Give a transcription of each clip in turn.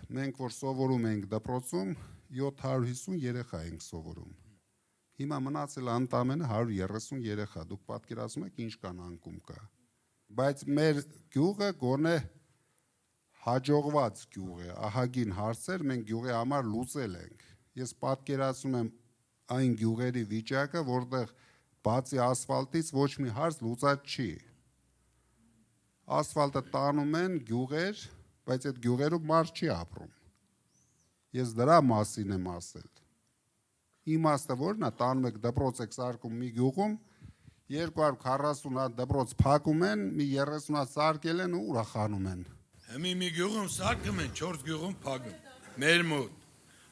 մենք որ սովորում ենք դպրոցում 750 երեխա ենք սովորում։ Հիմա մնացել ընդամենը 130 երեխա, դուք պատկերացնում եք ինչ կան անկում կա։ Բայց մեր գյուղը գոնե հաջողված գյուղ է, ահագին հարցեր մենք գյուղի համար լուծել ենք։ Ես պատկերացնում եմ այն գյուղերի վիճակը, որտեղ բացի ասֆալտից ոչ մի հարց լուծած չի։ Ասֆալտը տանում են գյուղեր, բայց այդ գյուղերում մարդ չի ապրում։ Ես դրա մասին եմ ասել։ Իմաստը որն է, տանում եք դպրոց եք սարքում մի գյուղում, 240 հատ դպրոց փակում են, մի 30 հատ սարքել են ու ուրախանում են։ Մի գյուղում սարքում են, 4 գյուղում փակում։ Մեր մոտ։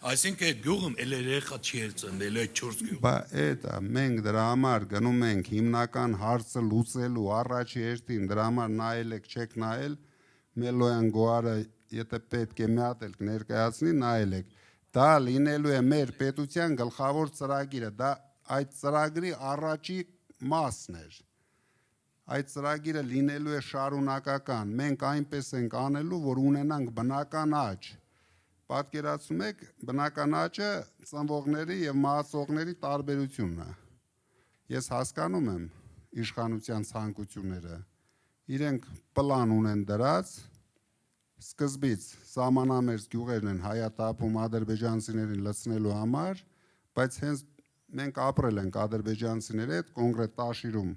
Այսինքն այդ գյուղում էլ երեխա չի ծնվել, այդ 4 գյուղ։ Բա այդ է, մենք դրա համար գնում ենք հիմնական հարցը լուծելու առաջի հերթին, դրա համար նայել եք, չեք նայել, Մելոյան Գոհարը, եթե պետք է մի հատ էլ ներկայացնի, նայել եք։ Դա լինելու է մեր պետության գլխավոր ծրագիրը, դա այդ ծրագրի առաջի մասն էր։ Այդ ծրագիրը լինելու է շարունակական, մենք այնպես ենք անելու, որ ունենանք բնական աճ։ Պատկերացնում եք, բնական աճը ծնվողների եւ մահացողների տարբերությունն է։ Ես հասկանում եմ իշխանության ցանկությունները։ Իրենք պլան ունեն դրած, սկզբից սահմանամերձ գյուղերն են հայատապում ադրբեջանցիներին լցնելու համար, բայց հենց մենք ապրել ենք ադրբեջանցիների հետ, կոնկրետ Տաշիրում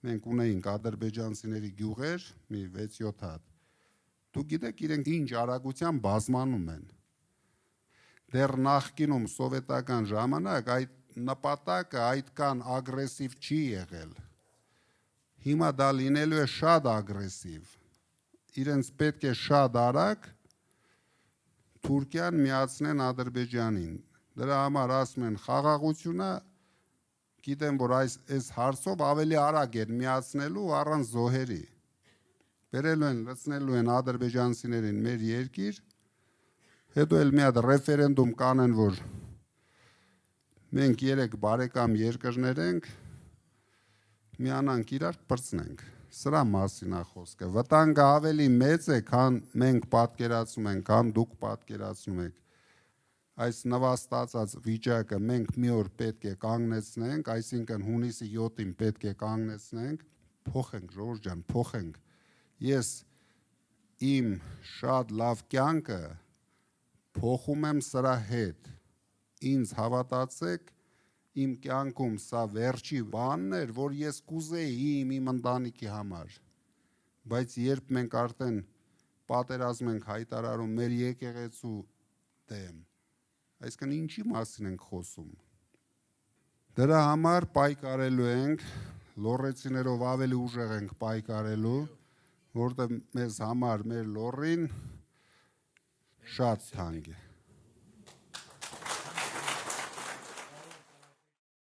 մենք ունեինք ադրբեջանցիների գյուղեր, մի 6-7 հատ։ Դուք գիտեք իրենք ինչ արագությամբ բազմանում են։ Դեռ նախկինում սովետական ժամանակ այդ նպատակը այդքան ագրեսիվ չի եղել։ Հիմա դա լինելու է շատ ագրեսիվ։ Իրենց պետք է շատ արագ Թուրքիան միացնեն Ադրբեջանին։ Դրա համար ասում են խաղաղությունը, գիտեմ, որ այս հարցով ավելի արագ են միացնելու առանց զոհերի։ Բերելու են, լցնելու են ադրբեջանցիներին մեր երկիր, հետո էլ մի հատ ռեֆերենդում կանեն, որ մենք 3 բարեկամ երկրներ ենք, միանանք իրար պրծնենք։ Սրա մասին է խոսքը։ Վտանգը ավելի մեծ է, քան մենք պատկերացնում ենք, քան դուք պատկերացնում եք։ Այս նվաստացած վիճակը մենք մի օր պետք է կանգնեցնենք, այսինքն հունիսի 7-ին պետք է կանգնեցնենք, փոխենք, ժողովուրդ ջան, փոխենք։ Ես իմ շատ լավ կյանքը փոխում եմ սրա հետ։ Ինձ հավատացեք, իմ կյանքում սա վերջի բանն էր, որ ես կուզեի իմ ընտանիքի համար։ Բայց երբ մենք արդեն պատերազմ ենք հայտարարում մեր եկեղեցու դեմ, այսինքն ինչի մասին ենք խոսում։ Դրա համար պայքարելու ենք, լոռեցիներով ավելի ուժեղ ենք պայքարելու, որտեղ մեզ համար մեր լոռին շատ թանկ է։